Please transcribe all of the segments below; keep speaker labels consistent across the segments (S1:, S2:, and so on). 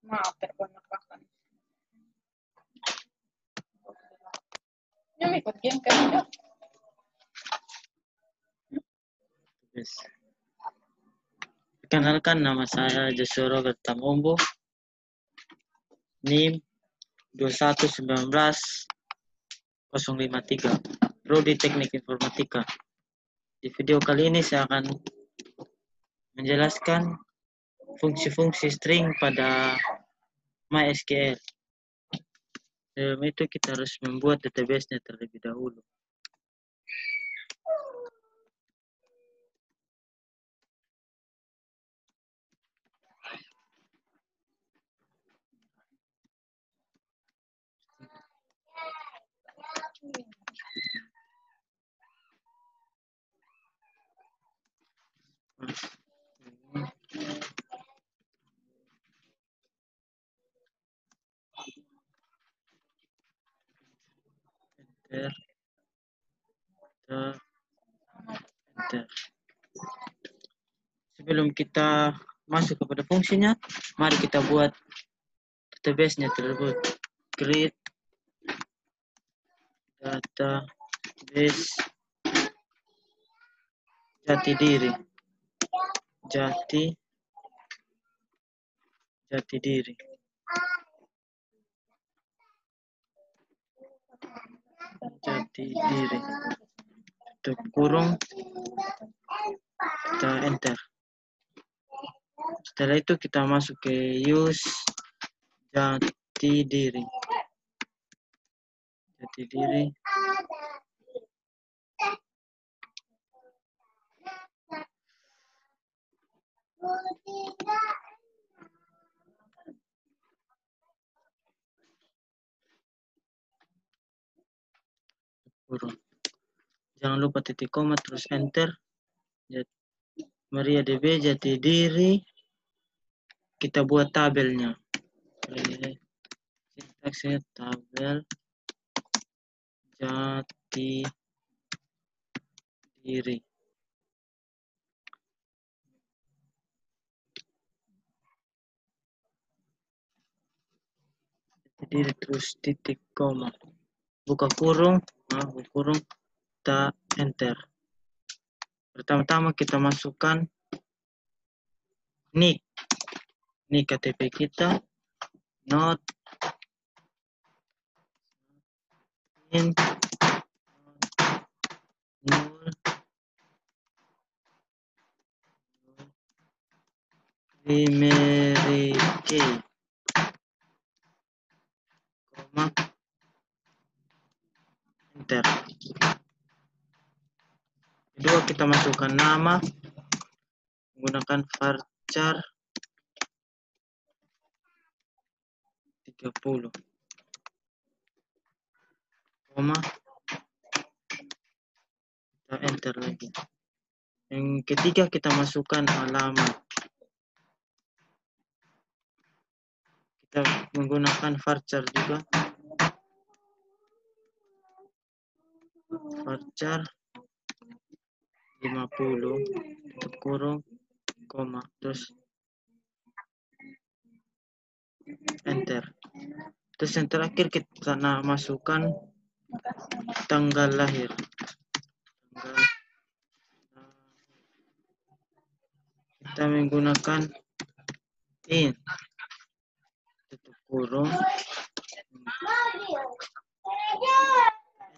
S1: Maaf, terkonek-konek. Ini ikut game kan udah.
S2: Yes. Perkenalkan, nama saya Joshua Robert Tangombo. NIM 2119053. Prodi Teknik Informatika. Di video kali ini saya akan menjelaskan fungsi-fungsi string pada MySQL. Sebelum itu kita harus membuat database-nya terlebih dahulu. Enter. Sebelum kita masuk kepada fungsinya, mari kita buat database-nya terlebih. Create database jati diri. Jati diri. Jati diri. Tutup kurung. Kita enter. Setelah itu kita masuk ke use jati diri. Jati diri. Kurung. Jangan lupa titik koma terus enter. MariaDB jati diri. Kita buat tabelnya. Sintaksnya tabel jati diri. Jati diri terus titik koma. Buka kurung, kita enter. Pertama-tama kita masukkan nick KTP kita, not in null primary key, koma, enter. Kedua kita masukkan nama menggunakan varchar 30, koma, kita enter lagi. Yang ketiga kita masukkan alamat. Kita menggunakan varchar juga. Varchar 50, tutup kurung, koma, terus enter. Terus yang terakhir kita masukkan tanggal lahir. Kita menggunakan in, tutup kurung,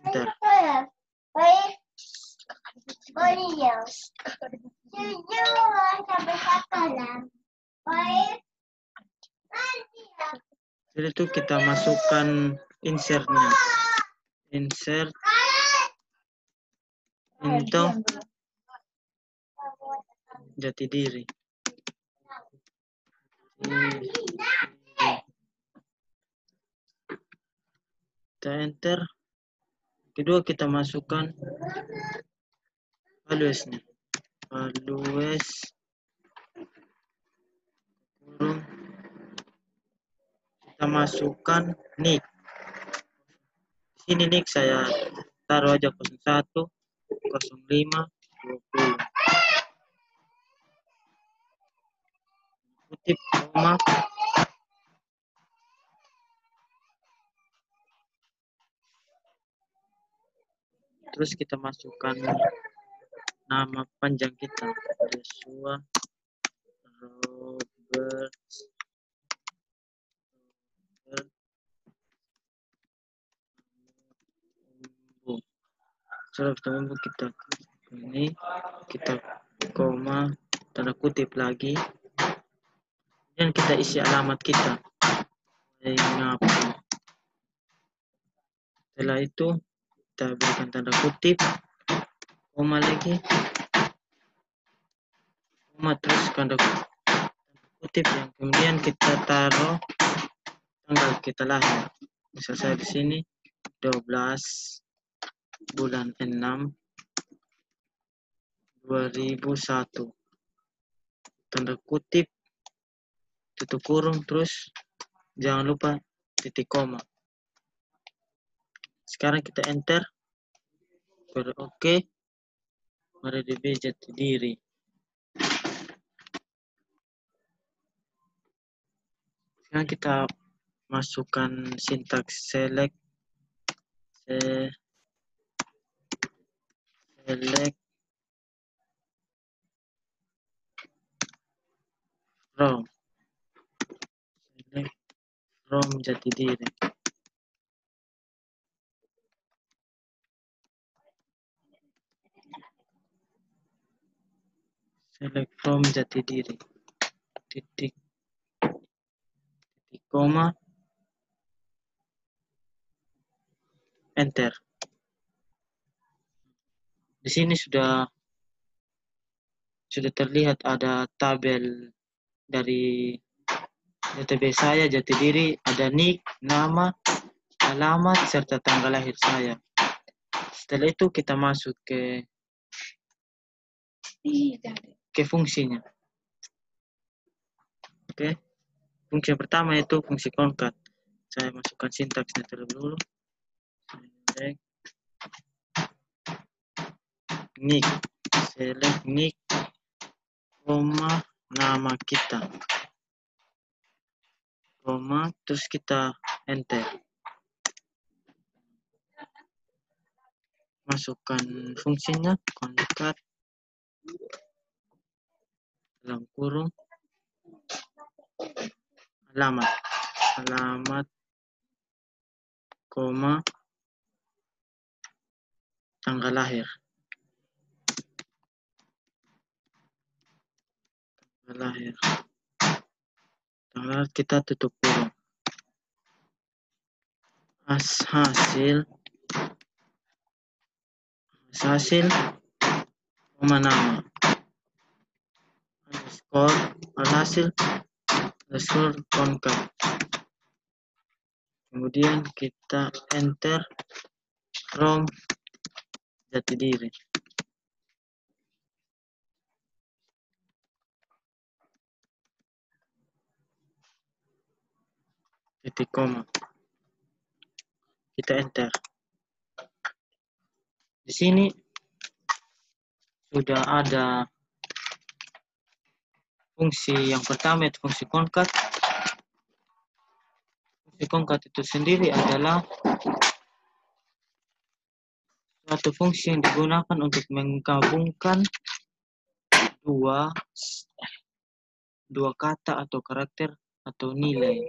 S2: enter. Jadi itu kita masukkan insertnya. Insert into jati diri. Kita enter. Kedua kita masukkan values-nya. Values kurung. Kita masukkan nick. Di sini nick saya taruh aja 01 05 20. Kutip koma, Terus kita masukkan nama panjang kita, Joshua Robert. Sudah kita kita ini kita koma tanda kutip lagi, dan kita isi alamat kita. Setelah itu kita berikan tanda kutip, koma lagi, koma terus tanda kutip, yang kemudian kita taruh tanggal kita lahir. Bisa saya di sini 12 bulan 6 2001, tanda kutip, tutup kurung, terus jangan lupa titik koma. Sekarang kita enter, oke, MariaDB Jatidiri. Sekarang kita masukkan sintaks select from Jatidiri. Select from Jatidiri. Titik koma, enter. Di sini sudah terlihat ada tabel dari database saya Jatidiri, ada nick, nama, alamat, serta tanggal lahir saya. Setelah itu kita masuk ke fungsinya. Oke. Fungsi yang pertama itu fungsi concat. Saya masukkan sintaksnya terlebih dulu. Nick, select nick, koma, nama kita, koma, terus kita enter. Masukkan fungsinya, concat, dalam kurung, alamat, koma, tanggal lahir. Tanggal kita tutup kurung. Hasil, koma nama, underscore concat. Kemudian kita enter from Jatidiri. Titik koma. Kita enter. Di sini sudah ada fungsi yang pertama, itu fungsi concat. Fungsi concat itu sendiri adalah suatu fungsi yang digunakan untuk menggabungkan dua kata atau karakter atau nilai.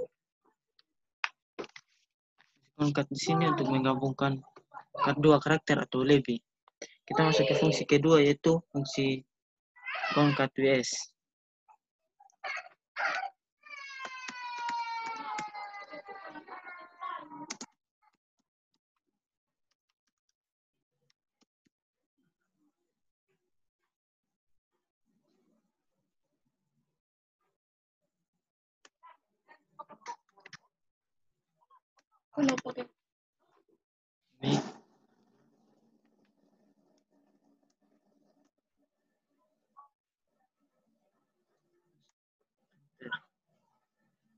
S2: Concat di sini untuk menggabungkan dua karakter atau lebih. Kita masuk ke fungsi kedua, yaitu fungsi concat WS. Ini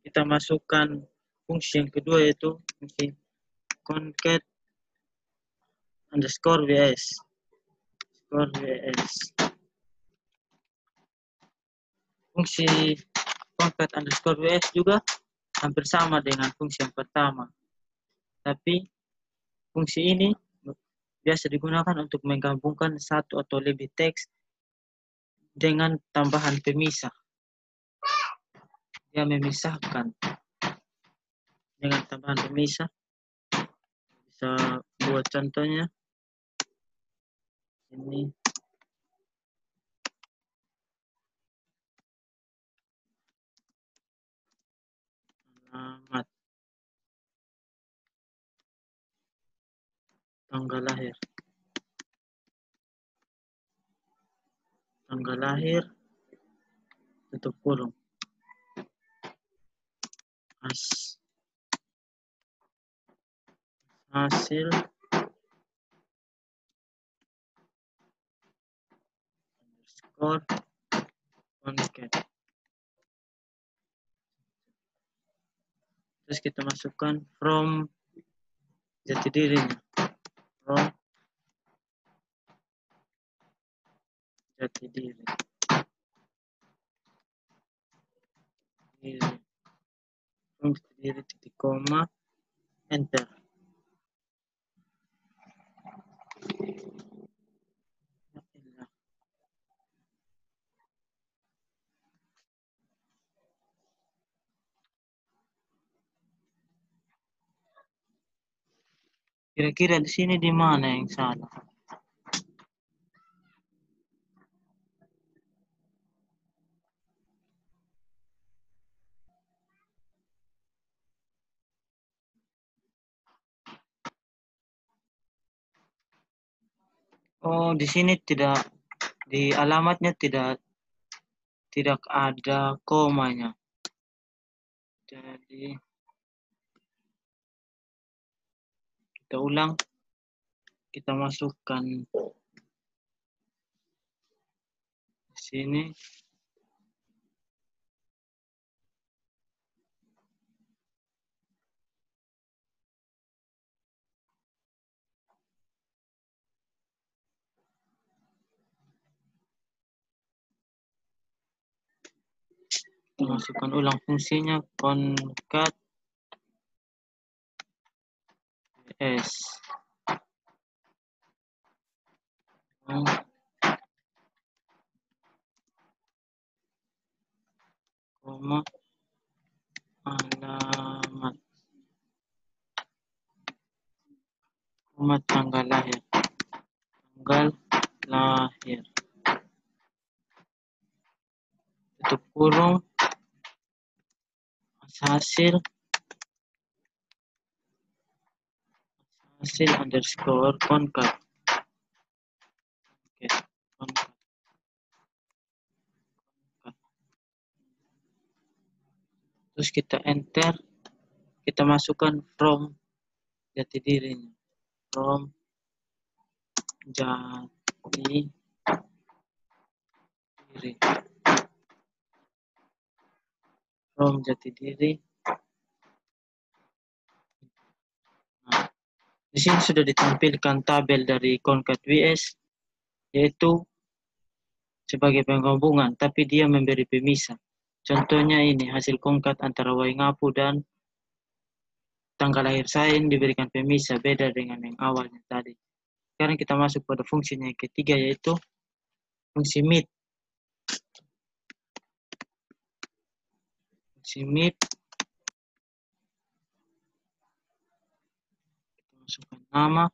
S2: kita masukkan fungsi yang kedua, yaitu fungsi concat underscore WS. Fungsi concat underscore WS juga hampir sama dengan fungsi yang pertama. Tapi fungsi ini biasa digunakan untuk menggabungkan satu atau lebih teks dengan tambahan pemisah. Dia memisahkan dengan tambahan pemisah. Bisa buat contohnya ini. Alamat, tanggal lahir, tutup kurung, hasil underscore concat. Terus kita masukkan from jati dirinya, from jati diri, from jati diri titik koma, enter. Kira-kira di sini di mana yang salah? Oh, di sini tidak, di alamatnya tidak ada komanya. Jadi kita ulang, kita masukkan di sini. Kita masukkan ulang fungsinya concat s. Koma alamat, koma tanggal lahir, tutup kurung, hasil underscore concat. Oke, concat. Terus kita enter, kita masukkan from jati dirinya, from jati diri, from jati diri. Nah, di sini sudah ditampilkan tabel dari concat WS, yaitu sebagai penggabungan, tapi dia memberi pemisah. Contohnya ini, hasil concat antara Waingapu dan tanggal lahir saya ini diberikan pemisah, beda dengan yang awalnya tadi. Sekarang kita masuk pada fungsinya yang ketiga, yaitu fungsi meet. Fungsi meet, kita masukkan nama,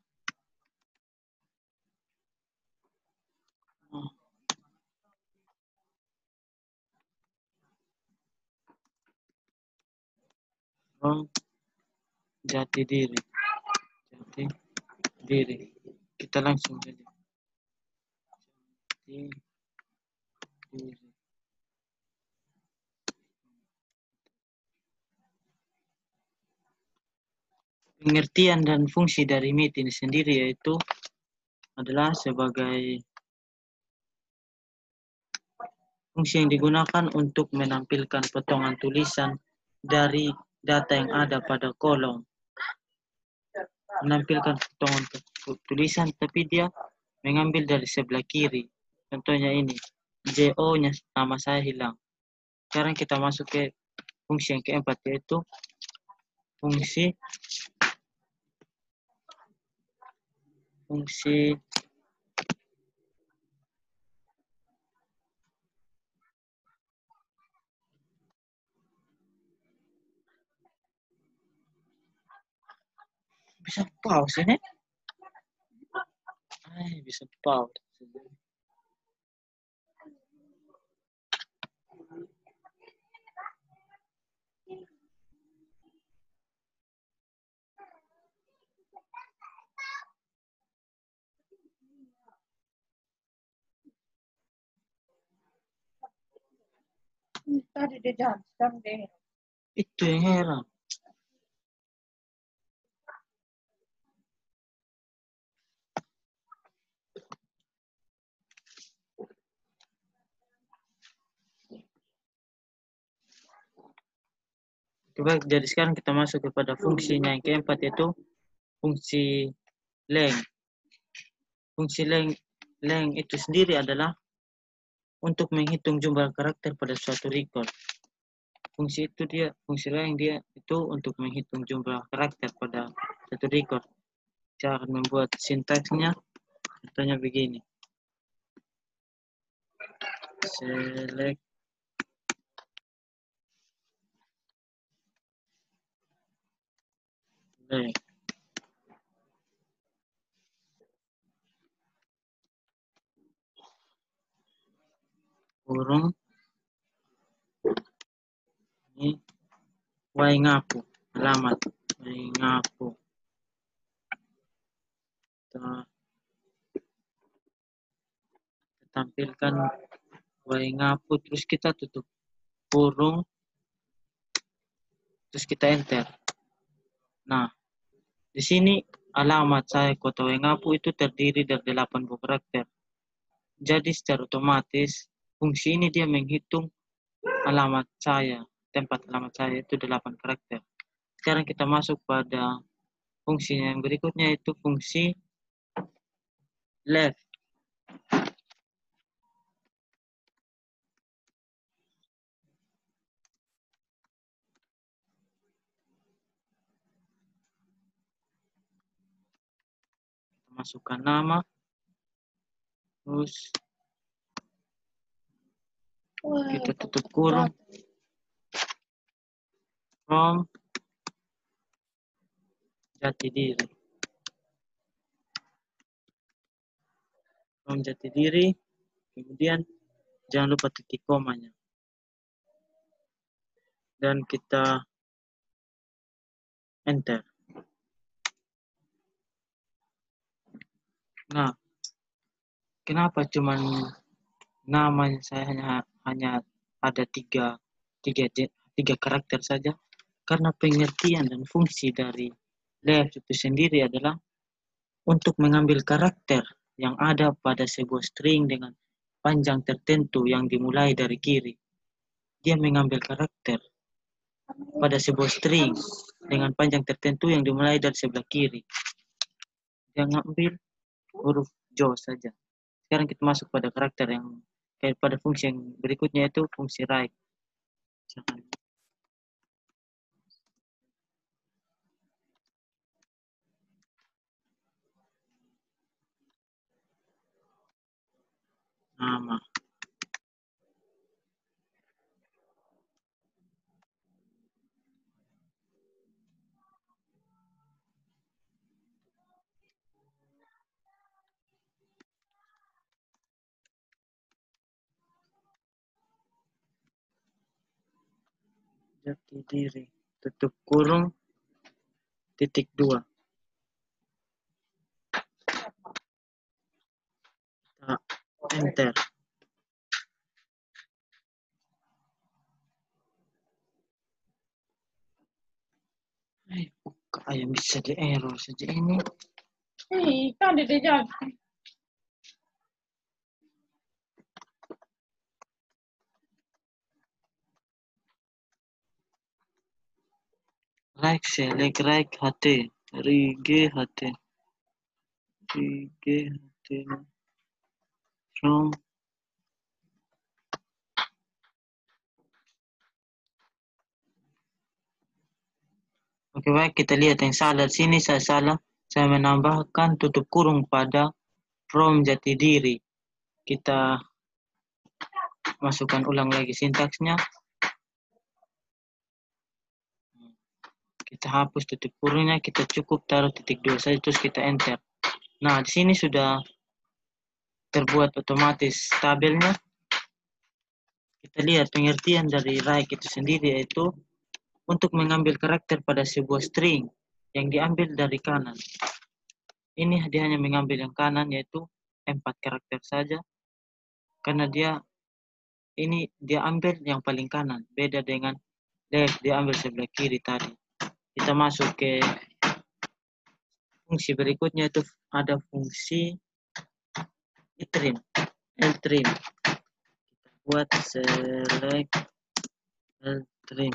S2: from jati diri, kita langsung saja jati diri. Pengertian dan fungsi dari meet ini sendiri yaitu adalah sebagai fungsi yang digunakan untuk menampilkan potongan tulisan dari data yang ada pada kolom. Menampilkan potongan tulisan, tapi dia mengambil dari sebelah kiri. Contohnya ini, JO-nya nama saya hilang. Sekarang kita masuk ke fungsi yang keempat, yaitu fungsi fungsi bisa pause ini. Bisa pause.
S1: Tadi dia jelaskan deh.
S2: Itu yang heran. Coba jadi sekarang kita masuk kepada fungsinya yang keempat, yaitu fungsi length. Fungsi length itu sendiri adalah untuk menghitung jumlah karakter pada suatu record. Fungsi length dia itu untuk menghitung jumlah karakter pada suatu record. Cara membuat sintaksnya contohnya begini. Select length. Kurung ini Y ngapu alamat Y ngapu. Kita tampilkan Y ngapu, terus kita tutup kurung, terus kita enter. Nah, di sini alamat saya kota Y ngapu itu terdiri dari 80 karakter. Jadi secara otomatis fungsi ini dia menghitung alamat saya, tempat alamat saya itu 8 karakter. Sekarang kita masuk pada fungsi yang berikutnya, yaitu fungsi left. Kita masukkan nama, terus kita tutup kurung, from jati diri. From jati diri, kemudian jangan lupa titik komanya. Dan kita enter. Nah, kenapa cuman namanya saya hanya ada tiga karakter saja? Karena pengertian dan fungsi dari left itu sendiri adalah untuk mengambil karakter yang ada pada sebuah string dengan panjang tertentu yang dimulai dari kiri. Dia mengambil karakter pada sebuah string dengan panjang tertentu yang dimulai dari sebelah kiri. Dia ngambil huruf Jo saja. Sekarang kita masuk pada karakter yang pada fungsi yang berikutnya, itu fungsi right. Nama. Jati diri. Tutup kurung. Titik 2. Enter. Ayam bisa di error saja ini.
S1: Tadi dia jelaskan.
S2: Right select right HT. RG HT. RG HT. From. Oke, baik, kita lihat yang salah di sini. Saya salah. saya menambahkan tutup kurung pada from jati diri. Kita masukkan ulang lagi sintaksnya. Kita hapus tutup kurungnya, kita cukup taruh titik 2 saja, terus kita enter. Nah, di sini sudah terbuat otomatis tabelnya. Kita lihat pengertian dari like itu sendiri, yaitu untuk mengambil karakter pada sebuah string yang diambil dari kanan. Ini dia hanya mengambil yang kanan, yaitu 4 karakter saja. Karena dia ambil yang paling kanan. Beda dengan left, dia ambil sebelah kiri tadi. Kita masuk ke fungsi berikutnya, itu ada fungsi ltrim. Ltrim. Kita buat select ltrim.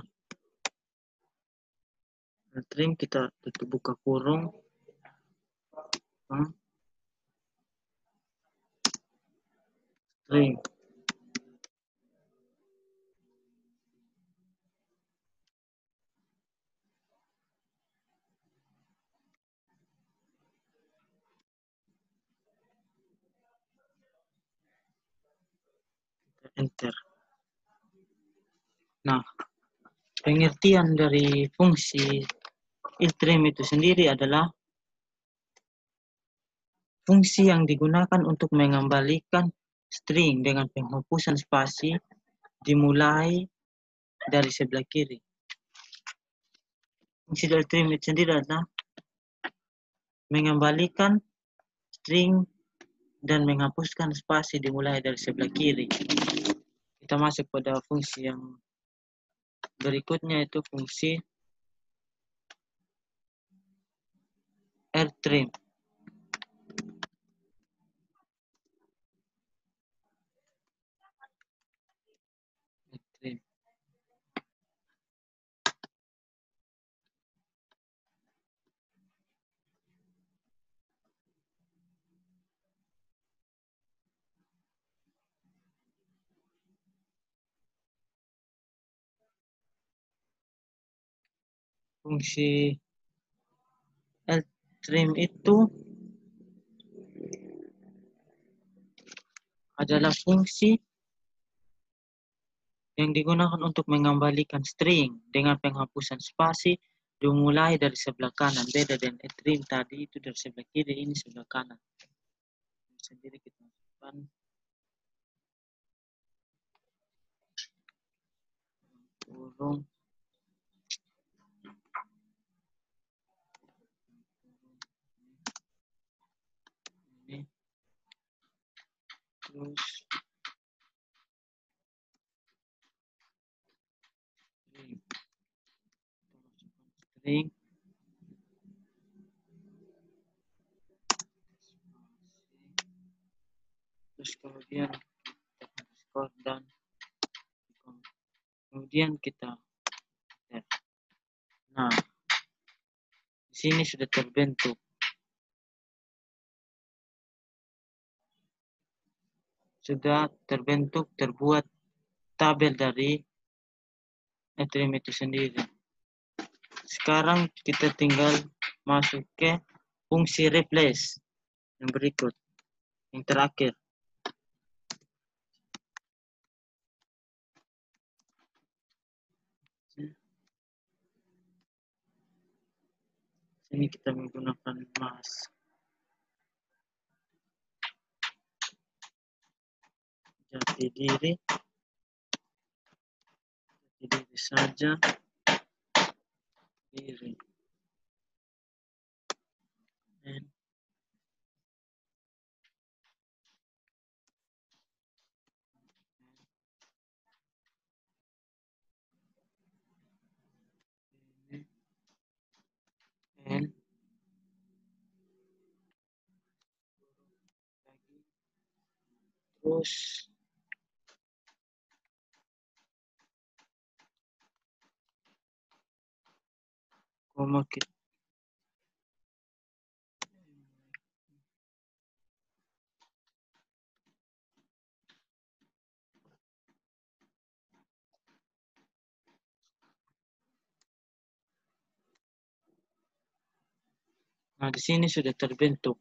S2: Ltrim kita tutup buka kurung. String. Enter. Nah, pengertian dari fungsi ltrim itu sendiri adalah fungsi yang digunakan untuk mengembalikan string dengan penghapusan spasi dimulai dari sebelah kiri. Fungsi ltrim itu sendiri adalah mengembalikan string dan menghapuskan spasi dimulai dari sebelah kiri. Kita masuk pada fungsi yang berikutnya, itu fungsi rtrim. Rtrim. Fungsi ltrim itu adalah fungsi yang digunakan untuk mengembalikan string dengan penghapusan spasi dimulai dari sebelah kanan. Beda dengan ltrim tadi, itu dari sebelah kiri, ini sebelah kanan. Sendiri kita masukkan kurung ini, terus string, terus kemudian underscore dan kemudian kita. Nah, di sini sudah terbentuk. Sudah terbentuk, terbuat tabel dari ltrim itu sendiri. Sekarang kita tinggal masuk ke fungsi replace yang berikut, yang terakhir. Sini kita menggunakan mas. Jati diri saja, diri. And terus koma kita Nah, di sini sudah terbentuk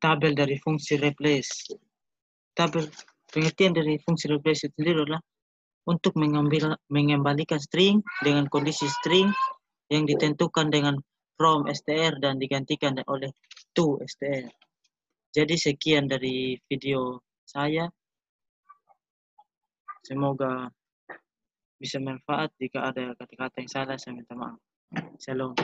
S2: tabel dari fungsi replace. Tabel pengertian dari fungsi replace itu sendiri adalah untuk mengembalikan string dengan kondisi string yang ditentukan dengan from str dan digantikan oleh to str. Jadi sekian dari video saya. Semoga bisa bermanfaat. Jika ada kata-kata yang salah, saya minta maaf. Shalom.